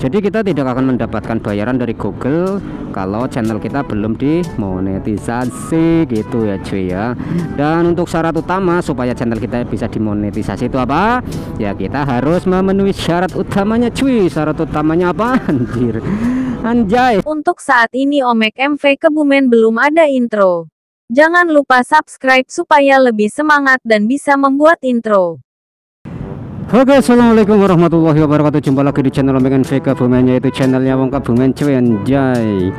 Jadi kita tidak akan mendapatkan bayaran dari Google kalau channel kita belum dimonetisasi gitu ya cuy ya. Dan untuk syarat utama supaya channel kita bisa dimonetisasi itu apa? Ya kita harus memenuhi syarat utamanya cuy. Syarat utamanya apa? Anjay. Untuk saat ini Omek MV Kebumen belum ada intro. Jangan lupa subscribe supaya lebih semangat dan bisa membuat intro. Oke, assalamualaikum warahmatullahi wabarakatuh. Jumpa lagi di channel Omek MV Kebumen, yaitu channelnya Wong Kebumen cuy anjay.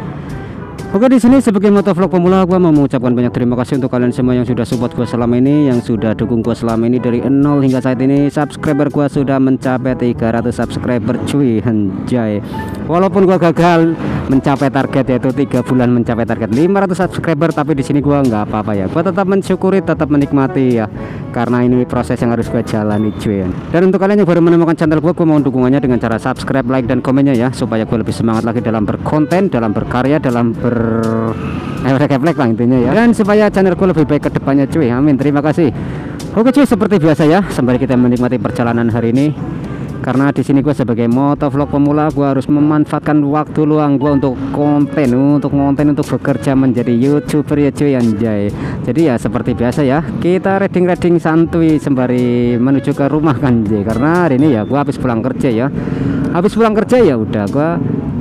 Oke, di sini sebagai motovlog pemula gua mau mengucapkan banyak terima kasih untuk kalian semua yang sudah support gua selama ini, yang sudah dukung gua selama ini dari 0 hingga saat ini. Subscriber gua sudah mencapai 300 subscriber cuy anjay. Walaupun gua gagal mencapai target, yaitu 3 bulan mencapai target 500 subscriber, tapi di sini gua nggak apa-apa ya. Gua tetap mensyukuri, tetap menikmati ya, karena ini proses yang harus gua jalani cuy. Dan untuk kalian yang baru menemukan channel gua mohon dukungannya dengan cara subscribe, like, dan komennya ya, supaya gua lebih semangat lagi dalam berkonten, dalam berkarya, dalam refleks lah intinya ya, dan supaya channelku lebih baik ke depannya cuy, amin, terima kasih. Oke cuy, seperti biasa ya, sembari kita menikmati perjalanan hari ini, karena di sini gue sebagai motovlog pemula, gue harus memanfaatkan waktu luang gue untuk konten, untuk bekerja menjadi YouTuber ya cuy anjay. Jadi ya seperti biasa ya, kita reading santuy sembari menuju ke rumah kan cuy, karena hari ini ya gue habis pulang kerja ya. Habis pulang kerja ya udah gue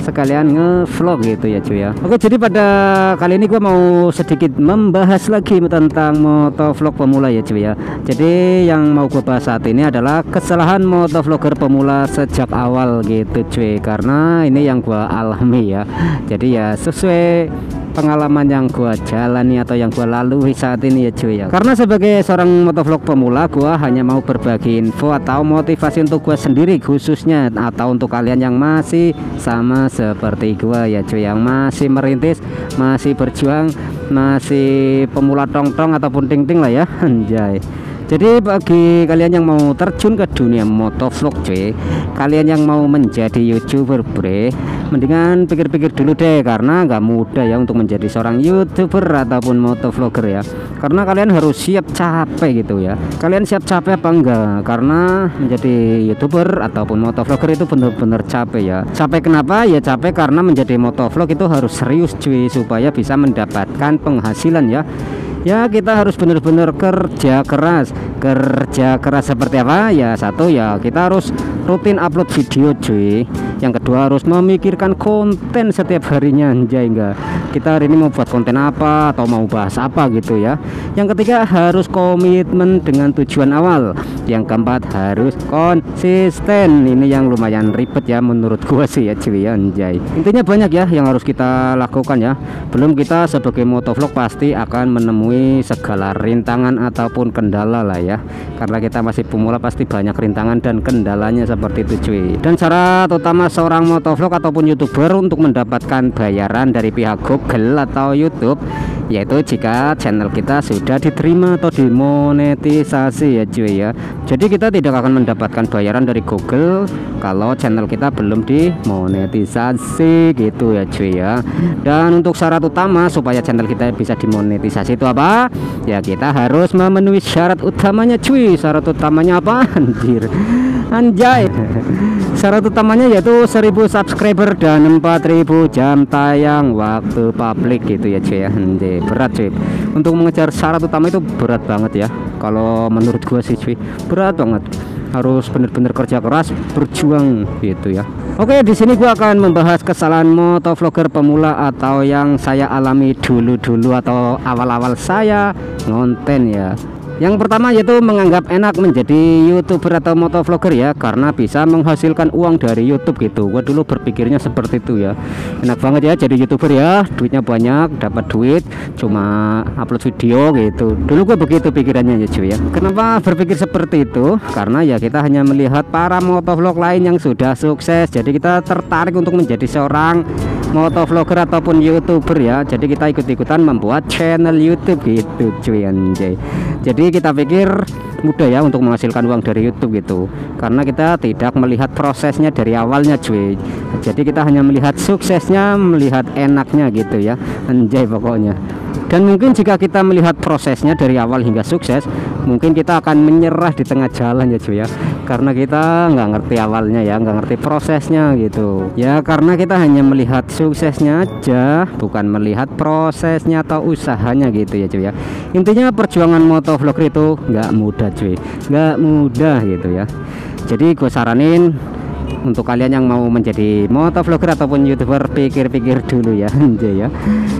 sekalian ngevlog gitu ya cuy ya. Oke, jadi pada kali ini gue mau sedikit membahas lagi tentang motovlog pemula ya cuy ya. Jadi yang mau gue bahas saat ini adalah kesalahan motovlogger pemula sejak awal gitu cuy, karena ini yang gue alami ya. Jadi ya sesuai pengalaman yang gua jalani atau yang gua lalui saat ini ya cuy ya. Karena sebagai seorang motovlog pemula, gua hanya mau berbagi info atau motivasi untuk gua sendiri khususnya, atau untuk kalian yang masih sama seperti gua ya cuy, yang masih merintis, masih berjuang, masih pemula tong-tong ataupun ting-ting lah ya anjay. Jadi bagi kalian yang mau terjun ke dunia motovlog cuy, kalian yang mau menjadi YouTuber bre, mendingan pikir-pikir dulu deh, karena nggak mudah ya untuk menjadi seorang YouTuber ataupun motovlogger ya. Karena kalian harus siap capek gitu ya. Kalian siap capek apa enggak? Karena menjadi YouTuber ataupun motovlogger itu benar-benar capek ya. Capek kenapa? Ya capek karena menjadi motovlog itu harus serius cuy, supaya bisa mendapatkan penghasilan ya. Ya kita harus benar-benar kerja keras seperti apa ya? Satu ya kita harus rutin upload video cuy. Yang kedua harus memikirkan konten setiap harinya anjay, enggak kita hari ini mau buat konten apa atau mau bahas apa gitu ya. Yang ketiga harus komitmen dengan tujuan awal. Yang keempat harus konsisten. Ini yang lumayan ribet ya menurut gua sih ya cuy anjay. Intinya banyak ya yang harus kita lakukan ya. Belum kita sebagai motovlog pasti akan menemui segala rintangan ataupun kendala lah ya, karena kita masih pemula pasti banyak rintangan dan kendalanya seperti itu cuy. Dan syarat utama seorang motovlog ataupun YouTuber untuk mendapatkan bayaran dari pihak Google atau YouTube, yaitu jika channel kita sudah diterima atau dimonetisasi ya cuy ya. Jadi kita tidak akan mendapatkan bayaran dari Google kalau channel kita belum dimonetisasi gitu ya cuy ya. Dan untuk syarat utama supaya channel kita bisa dimonetisasi itu apa? Ya kita harus memenuhi syarat utamanya cuy. Syarat utamanya apa? Anjay. Syarat utamanya yaitu 1000 subscriber dan 4000 jam tayang waktu publik gitu ya cuy ya. Anjay, berat cuy. Untuk mengejar syarat utama itu berat banget ya. Kalau menurut gua sih cuy, berat banget. Harus benar-benar kerja keras, berjuang gitu ya. Oke, di sini gua akan membahas kesalahan motovlogger pemula atau yang saya alami dulu atau awal-awal saya ngonten ya. Yang pertama yaitu menganggap enak menjadi YouTuber atau motovlogger ya, karena bisa menghasilkan uang dari YouTube gitu. Gua dulu berpikirnya seperti itu ya. Enak banget ya jadi YouTuber ya, duitnya banyak, dapat duit cuma upload video gitu. Dulu gua begitu pikirannya ya cuy ya. Kenapa berpikir seperti itu? Karena ya kita hanya melihat para motovlog lain yang sudah sukses, jadi kita tertarik untuk menjadi seorang motovlogger ataupun YouTuber ya. Jadi kita ikut-ikutan membuat channel YouTube gitu cuy anjay. Jadi kita pikir mudah ya untuk menghasilkan uang dari YouTube gitu, karena kita tidak melihat prosesnya dari awalnya cuy. Jadi kita hanya melihat suksesnya, melihat enaknya gitu ya anjay pokoknya. Dan mungkin jika kita melihat prosesnya dari awal hingga sukses, mungkin kita akan menyerah di tengah jalan ya cuy ya, karena kita nggak ngerti awalnya ya, nggak ngerti prosesnya gitu ya, karena kita hanya melihat suksesnya aja, bukan melihat prosesnya atau usahanya gitu ya cuy ya. Intinya perjuangan motovlogger itu nggak mudah cuy, nggak mudah gitu ya. Jadi gue saranin untuk kalian yang mau menjadi motovlogger ataupun youtuber, pikir-pikir dulu ya anjay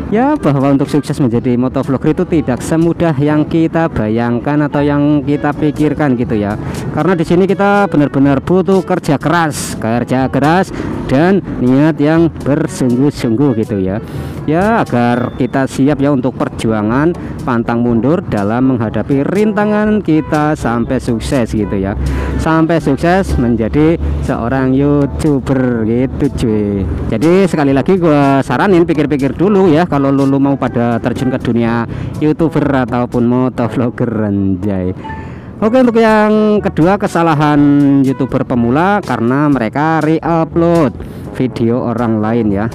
ya, bahwa untuk sukses menjadi motovlogger itu tidak semudah yang kita bayangkan atau yang kita pikirkan gitu ya. Karena di sini kita benar-benar butuh kerja keras dan niat yang bersungguh-sungguh gitu ya, agar kita siap ya untuk perjuangan pantang mundur dalam menghadapi rintangan kita sampai sukses gitu ya, sampai sukses menjadi seorang YouTuber gitu cuy. Jadi sekali lagi gue saranin pikir-pikir dulu ya, kalau lu mau pada terjun ke dunia YouTuber ataupun motovlogger anjay. Oke, untuk yang kedua, kesalahan YouTuber pemula karena mereka re-upload video orang lain ya.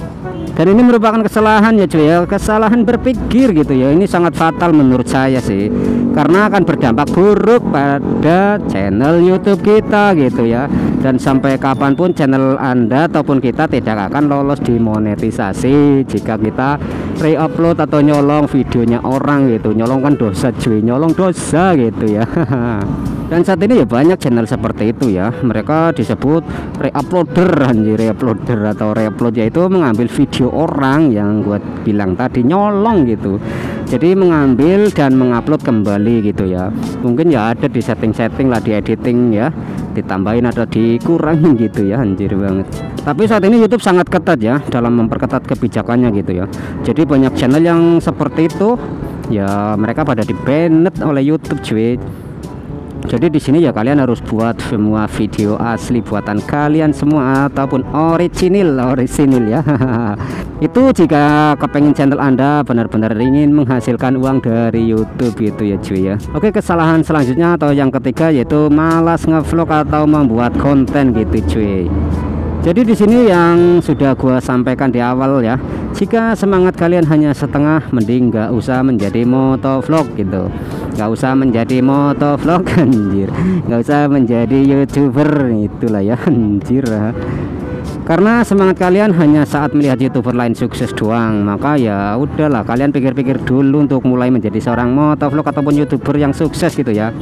Dan ini merupakan kesalahan ya cuy ya, kesalahan berpikir gitu ya. Ini sangat fatal menurut saya sih, karena akan berdampak buruk pada channel YouTube kita gitu ya. Dan sampai kapanpun channel Anda ataupun kita tidak akan lolos dimonetisasi jika kita re-upload atau nyolong videonya orang gitu. Nyolong kan dosa cuy, nyolong dosa gitu ya. Dan saat ini ya banyak channel seperti itu ya, mereka disebut re-uploader anjir, re-uploader atau re-upload, yaitu mengambil video orang yang gue bilang tadi, nyolong gitu. Jadi mengambil dan mengupload kembali gitu ya. Mungkin ya ada di setting-setting lah, di editing ya, ditambahin atau dikurangin gitu ya, anjir banget. Tapi saat ini YouTube sangat ketat ya dalam memperketat kebijakannya gitu ya. Jadi banyak channel yang seperti itu ya, mereka pada di-banned oleh YouTube cuy. Jadi di sini ya kalian harus buat semua video asli buatan kalian semua ataupun original ya. Itu jika kepengen channel Anda benar-benar ingin menghasilkan uang dari YouTube gitu ya cuy ya. Oke, kesalahan selanjutnya atau yang ketiga yaitu malas ngevlog atau membuat konten gitu cuy. Jadi di sini yang sudah gua sampaikan di awal ya, jika semangat kalian hanya setengah, mending nggak usah menjadi motovlog gitu, nggak usah menjadi motovlog anjir, nggak usah menjadi YouTuber, itulah ya anjir. Karena semangat kalian hanya saat melihat YouTuber lain sukses doang, maka ya udahlah, kalian pikir-pikir dulu untuk mulai menjadi seorang motovlog ataupun YouTuber yang sukses gitu ya.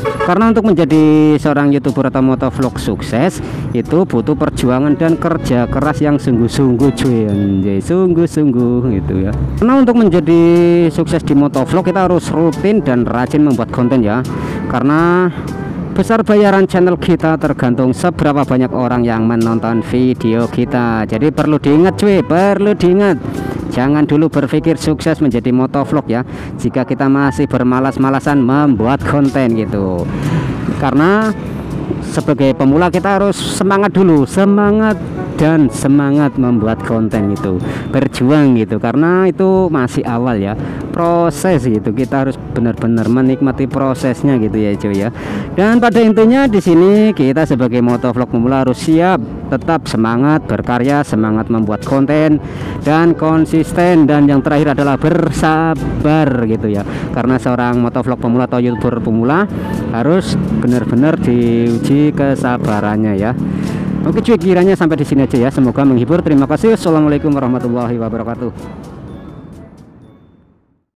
Karena untuk menjadi seorang YouTuber atau motovlog sukses itu butuh perjuangan dan kerja keras yang sungguh-sungguh cuy, anjay, sungguh-sungguh gitu ya. Karena untuk menjadi sukses di motovlog kita harus rutin dan rajin membuat konten ya. Karena besar bayaran channel kita tergantung seberapa banyak orang yang menonton video kita. Jadi perlu diingat cuy, perlu diingat. Jangan dulu berpikir sukses menjadi motovlog ya, jika kita masih bermalas-malasan membuat konten gitu. Karena sebagai pemula kita harus semangat dulu, semangat membuat konten itu, berjuang gitu, karena itu masih awal ya, proses gitu. Kita harus benar-benar menikmati prosesnya gitu ya cuy ya. Dan pada intinya di sini kita sebagai motovlog pemula harus siap, tetap semangat berkarya, semangat membuat konten dan konsisten, dan yang terakhir adalah bersabar gitu ya. Karena seorang motovlog pemula atau YouTuber pemula harus benar-benar diuji kesabarannya ya. Oke cuy, kiranya sampai di sini aja ya. Semoga menghibur. Terima kasih. Assalamualaikum warahmatullahi wabarakatuh.